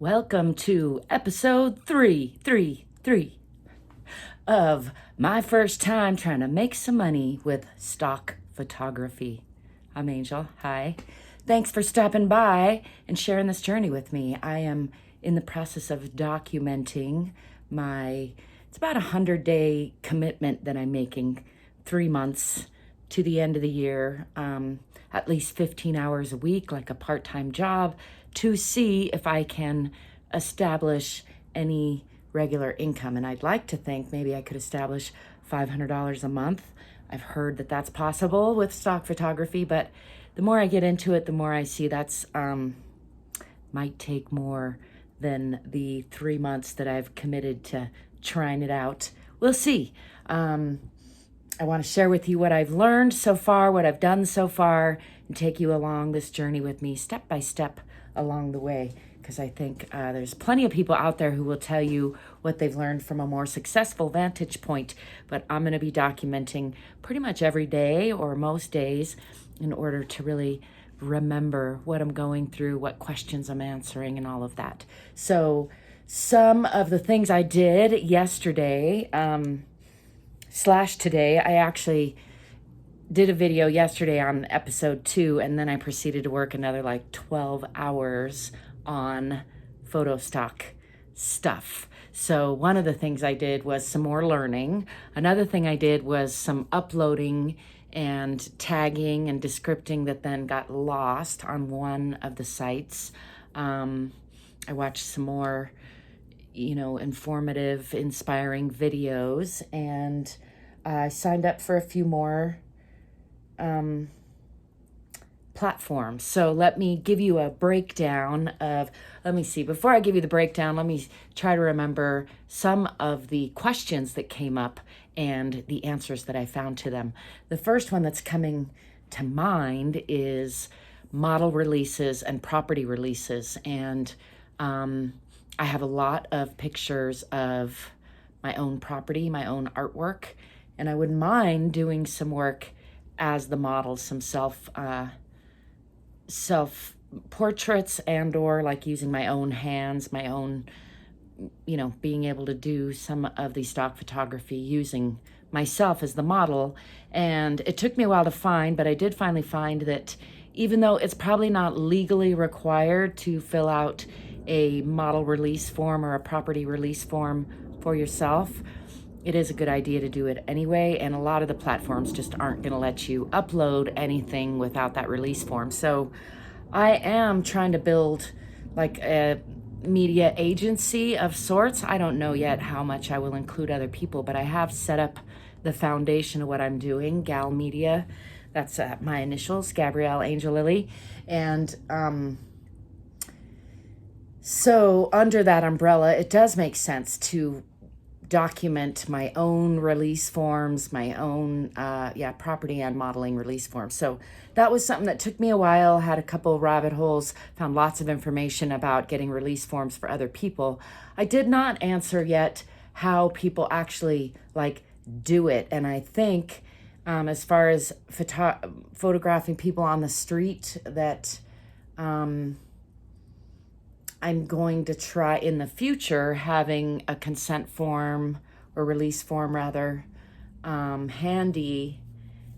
Welcome to episode 333 of my first time trying to make some money with stock photography. I'm Angel. Hi. Thanks for stopping by and sharing this journey with me. I am in the process of documenting it's about 100-day commitment that I'm making, 3 months to the end of the year, at least 15 hours a week, like a part-time job, to see if I can establish any regular income. And I'd like to think maybe I could establish $500 a month. I've heard that that's possible with stock photography, but the more I get into it, the more I see that's might take more than the 3 months that I've committed to trying it out. We'll see. I want to share with you what I've learned so far, what I've done so far, and take you along this journey with me step by step along the way, because I think there's plenty of people out there who will tell you what they've learned from a more successful vantage point, but I'm going to be documenting pretty much every day or most days in order to really remember what I'm going through, what questions I'm answering, and all of that. So some of the things I did yesterday, / today, I actually did a video yesterday on episode 2, and then I proceeded to work another like 12 hours on photo stock stuff. So one of the things I did was some more learning. Another thing I did was some uploading and tagging and descripting that then got lost on one of the sites. I watched some more informative, inspiring videos, and I signed up for a few more platforms. So let me give you a breakdown of, before I give you the breakdown, let me try to remember some of the questions that came up and the answers that I found to them. The first one that's coming to mind is model releases and property releases. And I have a lot of pictures of my own property, my own artwork, and I wouldn't mind doing some work as the model, some self portraits, and or like using my own hands, my own, being able to do some of the stock photography using myself as the model. And it took me a while to find, but I did finally find that even though it's probably not legally required to fill out a model release form or a property release form for yourself, it is a good idea to do it anyway. And a lot of the platforms just aren't going to let you upload anything without that release form. So I am trying to build like a media agency of sorts. I don't know yet how much I will include other people, but I have set up the foundation of what I'm doing, Gal Media. That's my initials, Gabrielle Angel Lily. And so under that umbrella, it does make sense to document my own release forms, my own property and modeling release forms. So that was something that took me a while, had a couple of rabbit holes, found lots of information about getting release forms for other people. I did not answer yet how people actually do it. And I think as far as photographing people on the street, that I'm going to try in the future having a consent form or release form rather handy.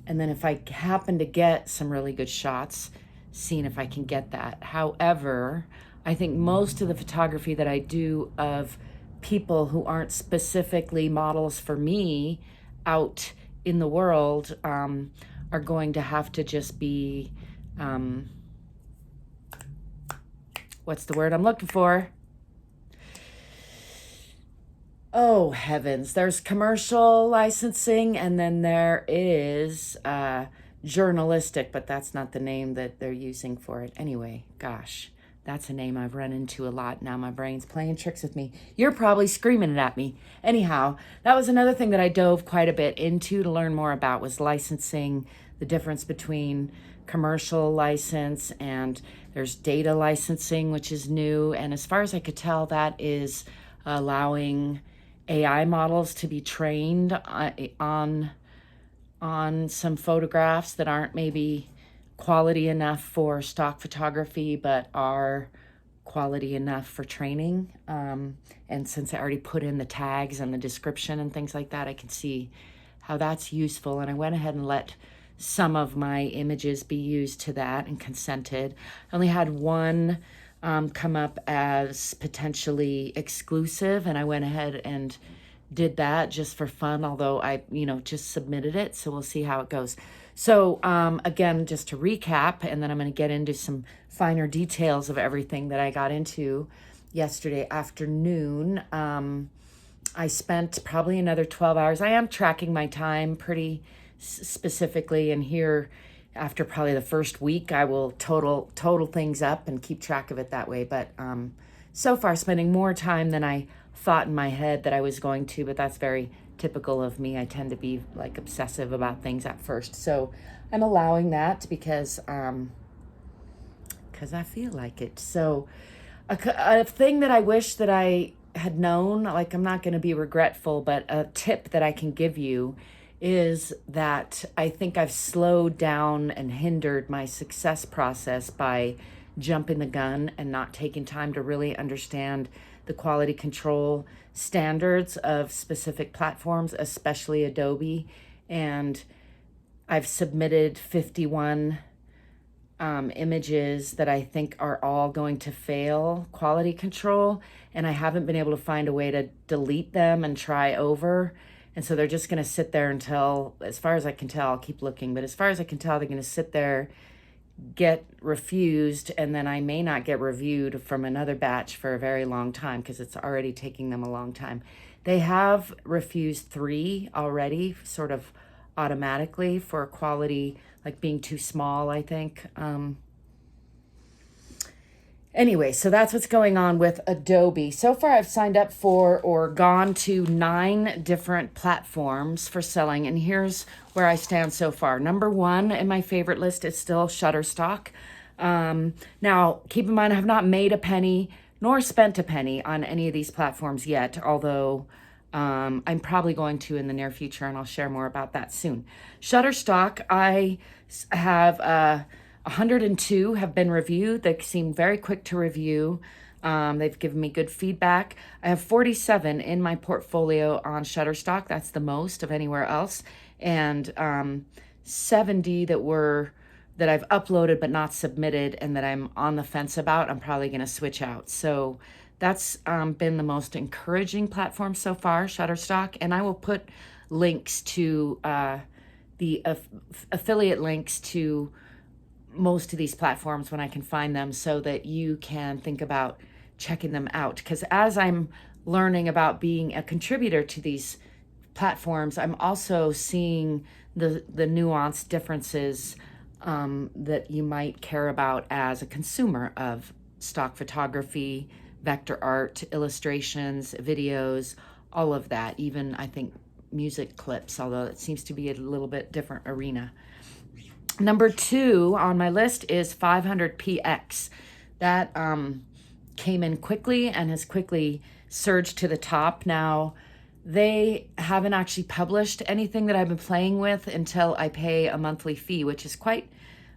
And then if I happen to get some really good shots, seeing if I can get that. However, I think most of the photography that I do of people who aren't specifically models for me out in the world are going to have to just be what's the word I'm looking for? Oh, heavens. There's commercial licensing, and then there is journalistic, but that's not the name that they're using for it. Anyway, gosh, that's a name I've run into a lot. Now my brain's playing tricks with me. You're probably screaming it at me. Anyhow, that was another thing that I dove quite a bit into to learn more about, was licensing, the difference between commercial license and there's data licensing, which is new. And as far as I could tell, that is allowing AI models to be trained on some photographs that aren't maybe quality enough for stock photography, but are quality enough for training. And since I already put in the tags and the description and things like that, I can see how that's useful. And I went ahead and let some of my images be used to that and consented. I only had one come up as potentially exclusive, and I went ahead and did that just for fun, although I, just submitted it. So we'll see how it goes. So again, just to recap, and then I'm going to get into some finer details of everything that I got into yesterday afternoon. I spent probably another 12 hours. I am tracking my time pretty specifically, and here after probably the first week, I will total things up and keep track of it that way. But so far, spending more time than I thought in my head that I was going to, but that's very typical of me. I tend to be like obsessive about things at first. So I'm allowing that because I feel like it. So a thing that I wish that I had known, like I'm not going to be regretful, but a tip that I can give you is that I think I've slowed down and hindered my success process by jumping the gun and not taking time to really understand the quality control standards of specific platforms, especially Adobe. And I've submitted 51 images that I think are all going to fail quality control, and I haven't been able to find a way to delete them and try over. And so they're just going to sit there until, as far as I can tell, I'll keep looking, but as far as I can tell, they're going to sit there, get refused, and then I may not get reviewed from another batch for a very long time because it's already taking them a long time. They have refused 3 already, sort of automatically, for quality, like being too small, I think. Anyway, so that's what's going on with Adobe. So far, I've signed up for or gone to 9 different platforms for selling, and here's where I stand so far. Number 1 in my favorite list is still Shutterstock. Now, keep in mind, I have not made a penny nor spent a penny on any of these platforms yet, although I'm probably going to in the near future, and I'll share more about that soon. Shutterstock, I have 102 have been reviewed. They seem very quick to review. They've given me good feedback. I have 47 in my portfolio on Shutterstock. That's the most of anywhere else. And 70 that I've uploaded but not submitted and that I'm on the fence about, I'm probably going to switch out. So that's been the most encouraging platform so far, Shutterstock. And I will put links to the affiliate links to most of these platforms when I can find them, so that you can think about checking them out. Because as I'm learning about being a contributor to these platforms, I'm also seeing the nuanced differences that you might care about as a consumer of stock photography, vector art, illustrations, videos, all of that. Even, I think, music clips, although it seems to be a little bit different arena. Number 2 on my list is 500px. That came in quickly and has quickly surged to the top. Now, they haven't actually published anything that I've been playing with until I pay a monthly fee, which is quite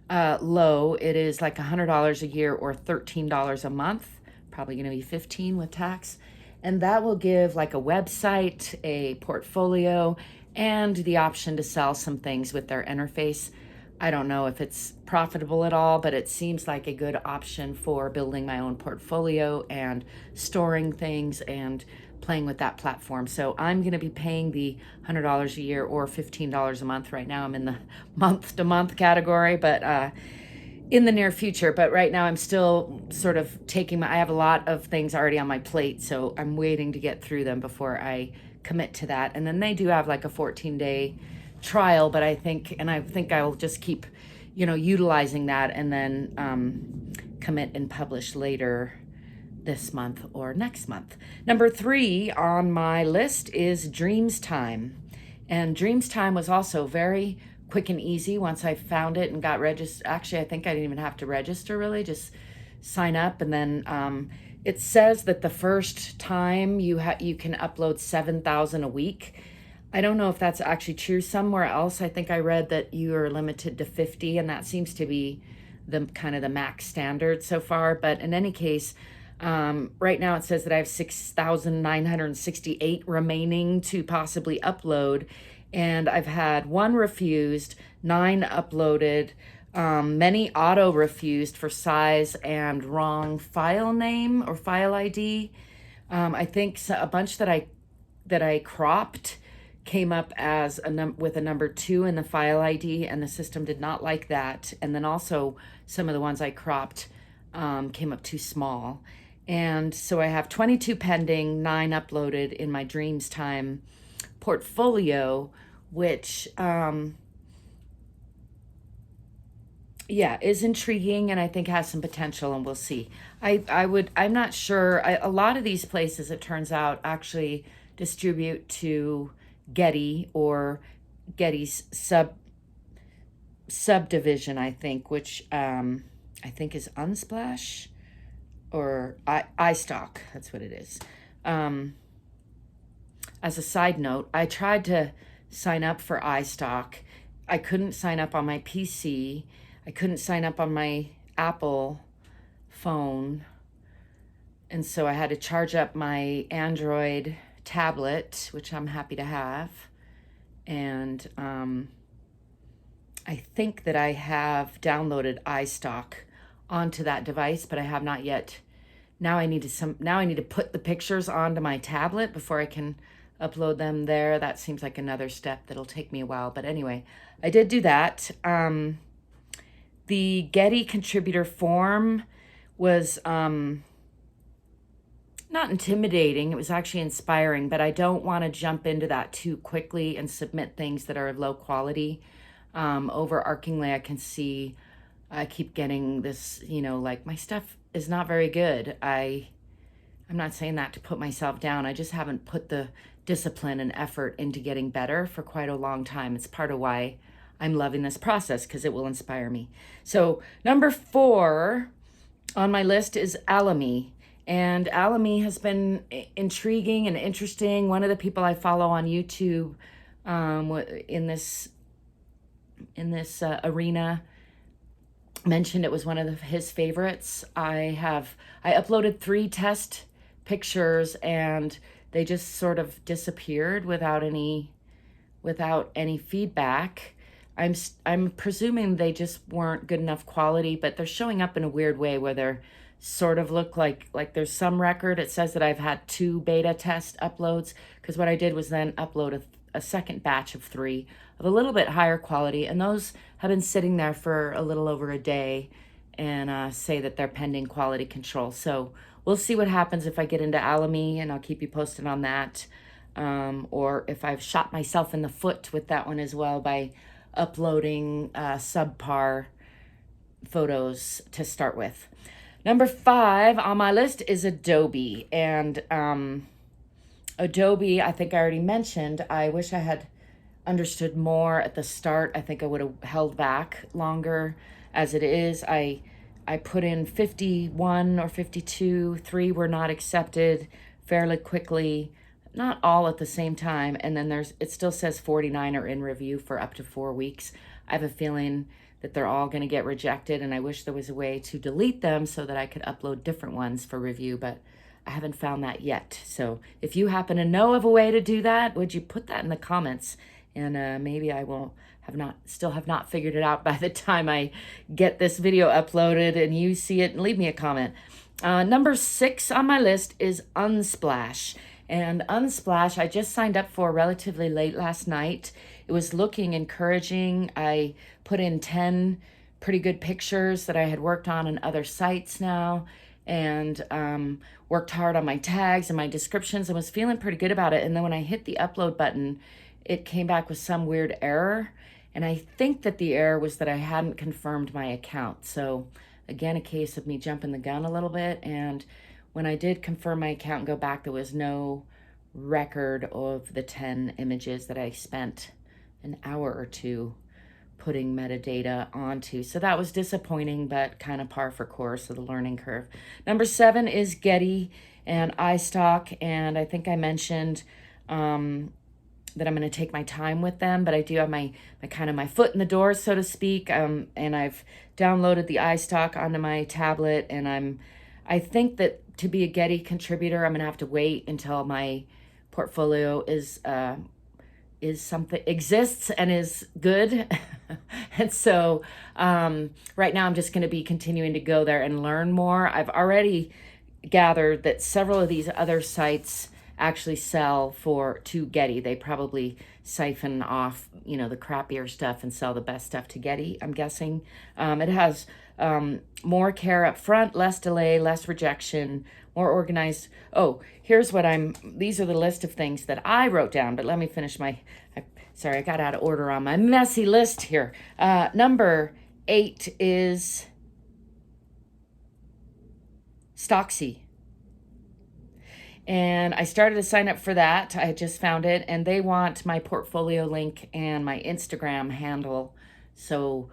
low. It is like $100 a year or $13 a month, probably going to be $15 with tax. And that will give like a website, a portfolio, and the option to sell some things with their interface. I don't know if it's profitable at all, but it seems like a good option for building my own portfolio and storing things and playing with that platform. So I'm going to be paying the $100 a year or $15 a month. Right now I'm in the month-to-month category, but in the near future. But right now I'm still sort of I have a lot of things already on my plate, so I'm waiting to get through them before I commit to that. And then they do have like a 14-day trial, but I think I'll just keep, utilizing that and then commit and publish later this month or next month. Number 3 on my list is Dreams Time. And Dreams Time was also very quick and easy once I found it and got registered. Actually, I think I didn't even have to register, really, just sign up. And then it says that the first time you can upload 7,000 a week. I don't know if that's actually true. Somewhere else, I think I read that you are limited to 50, and that seems to be the kind of the max standard so far. But in any case, Right now it says that I have 6,968 remaining to possibly upload, and I've had 1 refused, 9 uploaded, many auto refused for size and wrong file name or file ID. I think a bunch that I cropped came up as with a number 2 in the file ID, and the system did not like that. And then also some of the ones I cropped came up too small. And so I have 22 pending, 9 uploaded in my Dreams Time portfolio, which is intriguing and I think has some potential, and we'll see. I'm not sure. A lot of these places, it turns out, actually distribute to Getty or Getty's subdivision, I think, which I think is Unsplash or iStock. That's what it is. As a side note, I tried to sign up for iStock. I couldn't sign up on my PC. I couldn't sign up on my Apple phone. And so I had to charge up my Android tablet, which I'm happy to have. And I think that I have downloaded iStock onto that device, but I have not yet. Now I need to put the pictures onto my tablet before I can upload them there. That seems like another step that'll take me a while. But anyway, I did do that. The Getty contributor form was not intimidating. It was actually inspiring, but I don't want to jump into that too quickly and submit things that are low quality. Overarchingly, I can see I keep getting this, like my stuff is not very good. I'm not saying that to put myself down. I just haven't put the discipline and effort into getting better for quite a long time. It's part of why I'm loving this process, because it will inspire me. So number 4 on my list is Alamy. And Alamy has been intriguing and interesting. One of the people I follow on YouTube in this arena mentioned it was one of his favorites. I uploaded 3 test pictures and they just sort of disappeared without any feedback. I'm presuming they just weren't good enough quality, but they're showing up in a weird way where they're sort of look like there's some record. It says that I've had 2 beta test uploads, because what I did was then upload a second batch of 3 of a little bit higher quality, and those have been sitting there for a little over a day and say that they're pending quality control. So we'll see what happens if I get into Alamy, and I'll keep you posted on that. Or if I've shot myself in the foot with that one as well by uploading subpar photos to start with. Number 5 on my list is Adobe. And Adobe, I think I already mentioned, I wish I had understood more at the start. I think I would have held back longer. As it is, I put in 51 or 52, 3 were not accepted fairly quickly, not all at the same time. And then it still says 49 are in review for up to 4 weeks. I have a feeling that they're all going to get rejected, and I wish there was a way to delete them so that I could upload different ones for review, but I haven't found that yet. So if you happen to know of a way to do that, would you put that in the comments? And maybe I will have not figured it out by the time I get this video uploaded and you see it, and leave me a comment. Number 6 on my list is Unsplash. And Unsplash, I just signed up for relatively late last night. It was looking encouraging. I put in 10 pretty good pictures that I had worked on in other sites now, and worked hard on my tags and my descriptions and was feeling pretty good about it. And then when I hit the upload button, it came back with some weird error. And I think that the error was that I hadn't confirmed my account. So again, a case of me jumping the gun a little bit. And when I did confirm my account and go back, there was no record of the 10 images that I spent an hour or 2 putting metadata onto. So that was disappointing, but kind of par for course of the learning curve. Number 7 is Getty and iStock. And I think I mentioned that I'm going to take my time with them, but I do have my foot in the door, so to speak. And I've downloaded the iStock onto my tablet, and I think that to be a Getty contributor, I'm going to have to wait until my portfolio is something exists and is good. And so right now I'm just going to be continuing to go there and learn more. I've already gathered that several of these other sites actually sell to Getty. They probably siphon off, the crappier stuff and sell the best stuff to Getty, I'm guessing. It has more care up front, less delay, less rejection, more organized. Oh, here's these are the list of things that I wrote down, but let me finish sorry, I got out of order on my messy list here. Number 8 is Stocksy. And I started to sign up for that. I just found it, and they want my portfolio link and my Instagram handle. So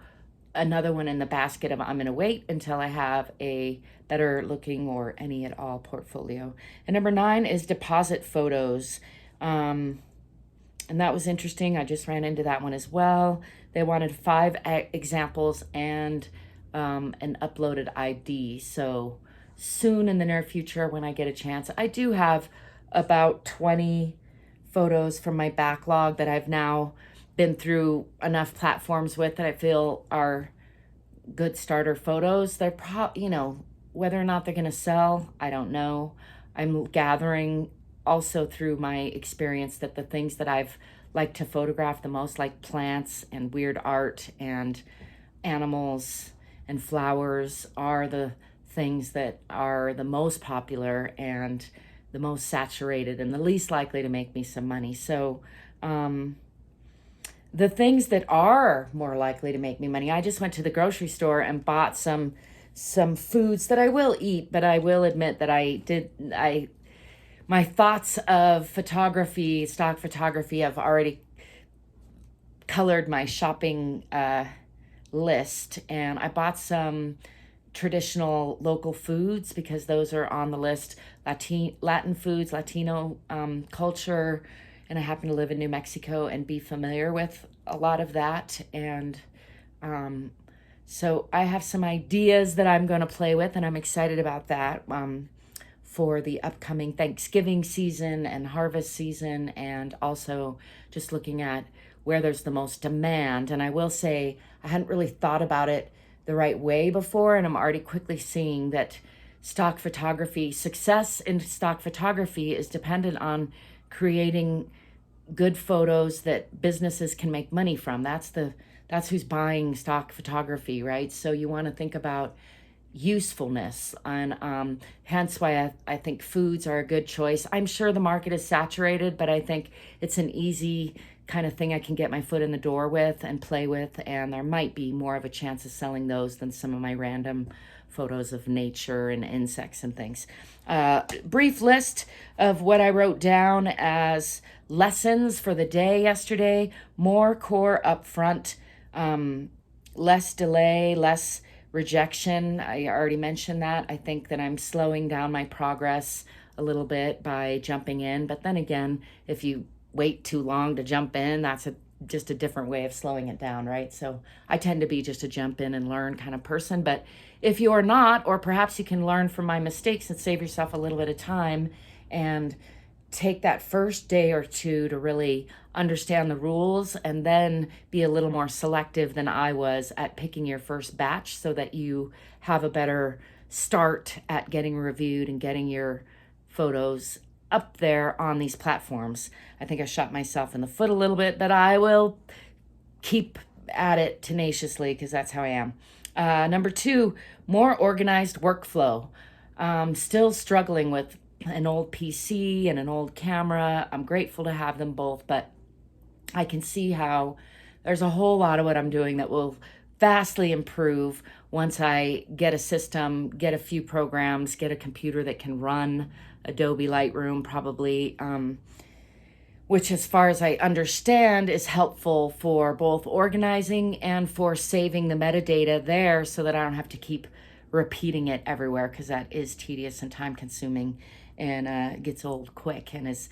another one in the basket of I'm going to wait until I have a better looking or any at all portfolio. And number 9 is Deposit Photos. And that was interesting. I just ran into that one as well. They wanted 5 examples and an uploaded ID. So soon in the near future, when I get a chance, I do have about 20 photos from my backlog that I've now been through enough platforms with that I feel are good starter photos. They're whether or not they're going to sell, I don't know. I'm gathering also through my experience that the things that I've liked to photograph the most, like plants and weird art and animals and flowers, are the things that are the most popular and the most saturated and the least likely to make me some money. So the things that are more likely to make me money, I just went to the grocery store and bought some foods that I will eat, but I will admit that my thoughts of photography, stock photography, have already colored my shopping list. And I bought some traditional local foods because those are on the list. Latin foods, Latino culture. And I happen to live in New Mexico and be familiar with a lot of that. And so I have some ideas that I'm going to play with, and I'm excited about that. For the upcoming Thanksgiving season and harvest season, and also just looking at where there's the most demand. And I will say I hadn't really thought about it the right way before, and I'm already quickly seeing that success in stock photography is dependent on creating good photos that businesses can make money from. That's who's buying stock photography, right? So you want to think about usefulness, and hence why I think foods are a good choice. I'm sure the market is saturated, but I think it's an easy kind of thing I can get my foot in the door with and play with, and there might be more of a chance of selling those than some of my random photos of nature and insects and things. Brief list of what I wrote down as lessons for the day yesterday: more core up front, less delay, less rejection. I already mentioned that. I think that I'm slowing down my progress a little bit by jumping in. But then again, if you wait too long to jump in, that's just a different way of slowing it down, right? So I tend to be just a jump in and learn kind of person. But if you're not, or perhaps you can learn from my mistakes and save yourself a little bit of time and take that first day or two to really understand the rules, and then be a little more selective than I was at picking your first batch, so that you have a better start at getting reviewed and getting your photos up there on these platforms. I think I shot myself in the foot a little bit, but I will keep at it tenaciously because that's how I am. Number 2, more organized workflow. Still struggling with an old PC and an old camera. I'm grateful to have them both, but I can see how there's a whole lot of what I'm doing that will vastly improve once I get a system, get a few programs, get a computer that can run Adobe Lightroom probably, which, as far as I understand, is helpful for both organizing and for saving the metadata there so that I don't have to keep repeating it everywhere, because that is tedious and time consuming and gets old quick, and is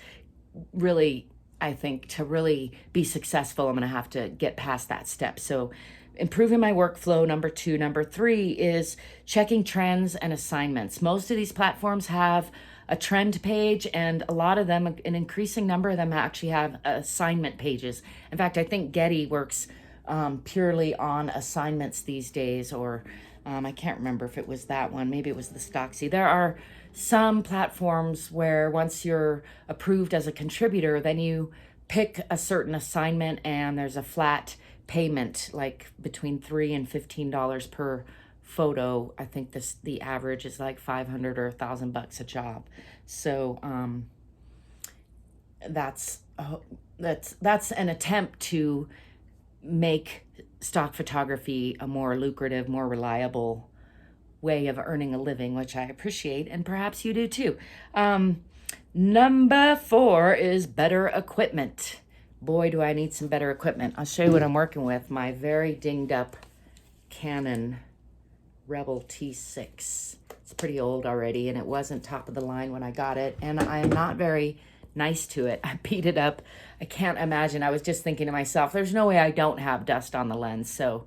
really, I think, to really be successful, I'm going to have to get past that step. So improving my workflow, number 2. Number 3 is checking trends and assignments. Most of these platforms have a trend page, and a lot of them, an increasing number of them, actually have assignment pages. In fact, I think Getty works purely on assignments these days, or I can't remember if it was that one. Maybe it was the Stocksy. There are some platforms where once you're approved as a contributor, then you pick a certain assignment and there's a flat payment, like between $3 and $15 per photo. I think the average is like 500 or $1,000 a job. So that's an attempt to make stock photography a more lucrative, more reliable way of earning a living, which I appreciate, and perhaps you do too. Number 4 is better equipment. Boy, do I need some better equipment. I'll show you what I'm working with. My very dinged up Canon Rebel T6. It's pretty old already, and it wasn't top of the line when I got it, and I'm not very nice to it. I beat it up. I can't imagine. I was just thinking to myself, there's no way I don't have dust on the lens. So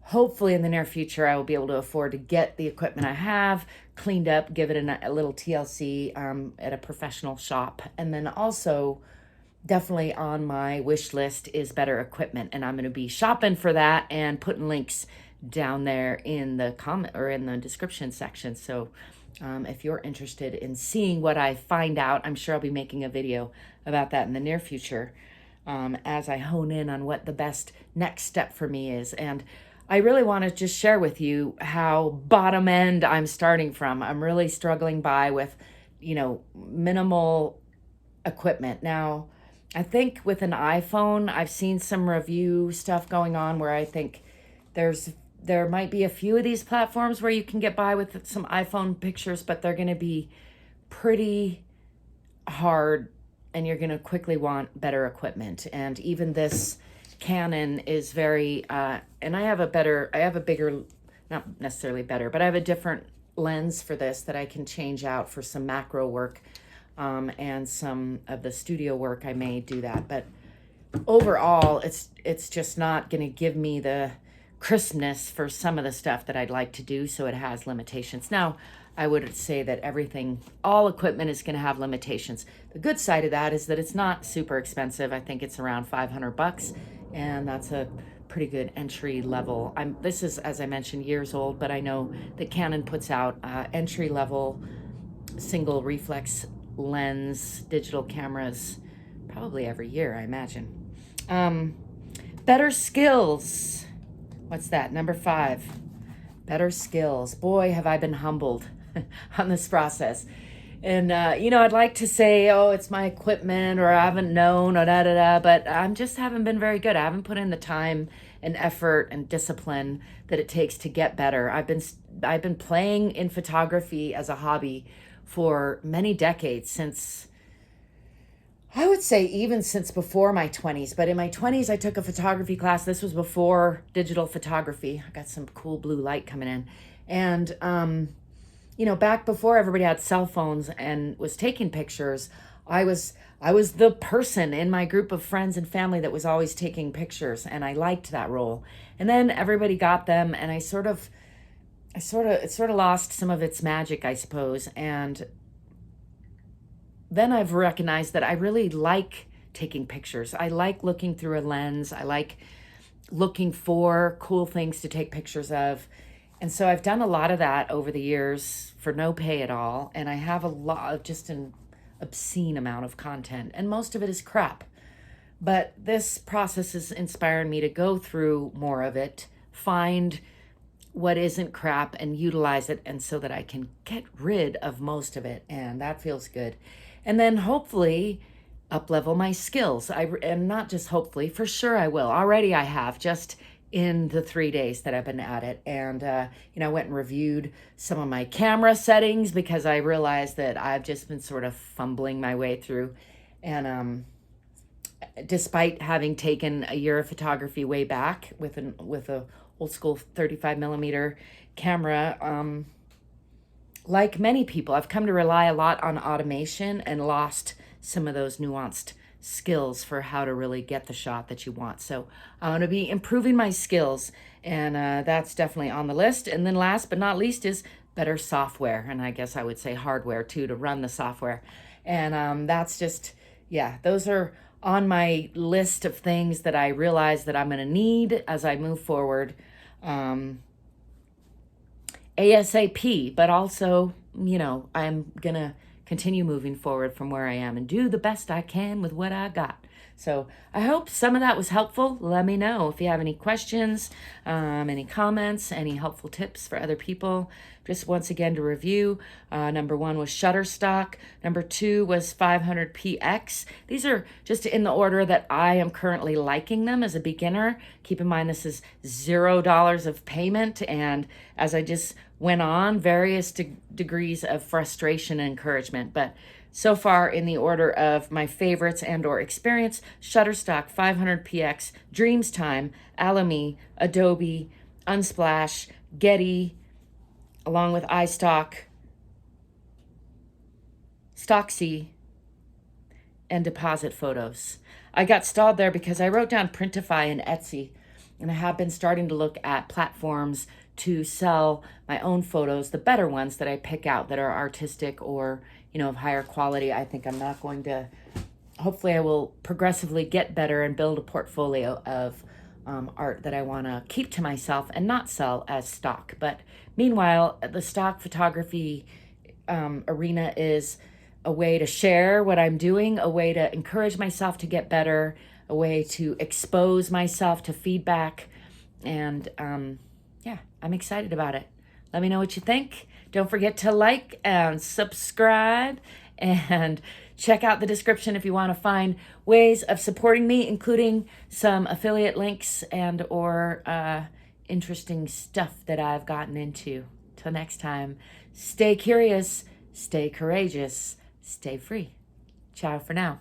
hopefully in the near future, I will be able to afford to get the equipment I have cleaned up, give it a little TLC at a professional shop. And then also definitely on my wish list is better equipment. And I'm going to be shopping for that and putting links down there in the comment or in the description section. So if you're interested in seeing what I find out, I'm sure I'll be making a video about that in the near future as I hone in on what the best next step for me is. And I really want to just share with you how bottom end I'm starting from. I'm really struggling with, minimal equipment. Now, I think with an iPhone, I've seen some review stuff going on where I think there might be a few of these platforms where you can get by with some iPhone pictures, but they're going to be pretty hard and you're going to quickly want better equipment. And even this Canon is very, and I have a bigger, not necessarily better, but I have a different lens for this that I can change out for some macro work and some of the studio work. I may do that, but overall, it's just not going to give me the crispness for some of the stuff that I'd like to do, so it has limitations. Now, I would say that all equipment is going to have limitations. The good side of that is that it's not super expensive. I think it's around $500, and that's a pretty good entry level. This is, as I mentioned, years old, but I know that Canon puts out entry level single reflex lens digital cameras probably every year, I imagine. Better skills. What's that? Number 5, better skills. Boy, have I been humbled on this process. And, I'd like to say, oh, it's my equipment or I haven't known or but I just haven't been very good. I haven't put in the time and effort and discipline that it takes to get better. I've been playing in photography as a hobby for many decades, since I would say even since before my 20s. But in my 20s, I took a photography class. This was before digital photography. I got some cool blue light coming in. And, back before everybody had cell phones and was taking pictures, I was the person in my group of friends and family that was always taking pictures. And I liked that role. And then everybody got them, and it sort of lost some of its magic, I suppose. And then I've recognized that I really like taking pictures. I like looking through a lens. I like looking for cool things to take pictures of. And so I've done a lot of that over the years for no pay at all. And I have just an obscene amount of content. And most of it is crap. But this process is inspiring me to go through more of it, find what isn't crap and utilize it, and so that I can get rid of most of it. And that feels good. And then hopefully up-level my skills. And not just hopefully, for sure I will. Already I have, just in the 3 days that I've been at it. And, I went and reviewed some of my camera settings because I realized that I've just been sort of fumbling my way through. And despite having taken a year of photography way back with a old school 35 millimeter camera, like many people, I've come to rely a lot on automation and lost some of those nuanced skills for how to really get the shot that you want. So I want to be improving my skills, and that's definitely on the list. And then last but not least is better software, and I guess I would say hardware too, to run the software. And that's just, yeah, those are on my list of things that I realize that I'm going to need as I move forward. ASAP, but also, you know, I'm going to continue moving forward from where I am and do the best I can with what I got. So I hope some of that was helpful. Let me know if you have any questions, any comments, any helpful tips for other people. Just once again to review, number 1 was Shutterstock. Number 2 was 500px. These are just in the order that I am currently liking them as a beginner. Keep in mind this is $0 of payment, and as I just went on, various degrees of frustration and encouragement. But so far, in the order of my favorites and or experience, Shutterstock, 500px, Dreamstime, Alamy, Adobe, Unsplash, Getty, along with iStock, Stocksy, and Deposit Photos. I got stalled there because I wrote down Printify and Etsy, and I have been starting to look at platforms to sell my own photos, the better ones that I pick out that are artistic or, you know, of higher quality. I think I'm not going to, hopefully I will progressively get better and build a portfolio of art that I want to keep to myself and not sell as stock. But meanwhile, the stock photography arena is a way to share what I'm doing, a way to encourage myself to get better, a way to expose myself to feedback. And yeah, I'm excited about it. Let me know what you think. Don't forget to like and subscribe, and check out the description if you want to find ways of supporting me, including some affiliate links and or interesting stuff that I've gotten into. Till next time, stay curious, stay courageous, stay free. Ciao for now.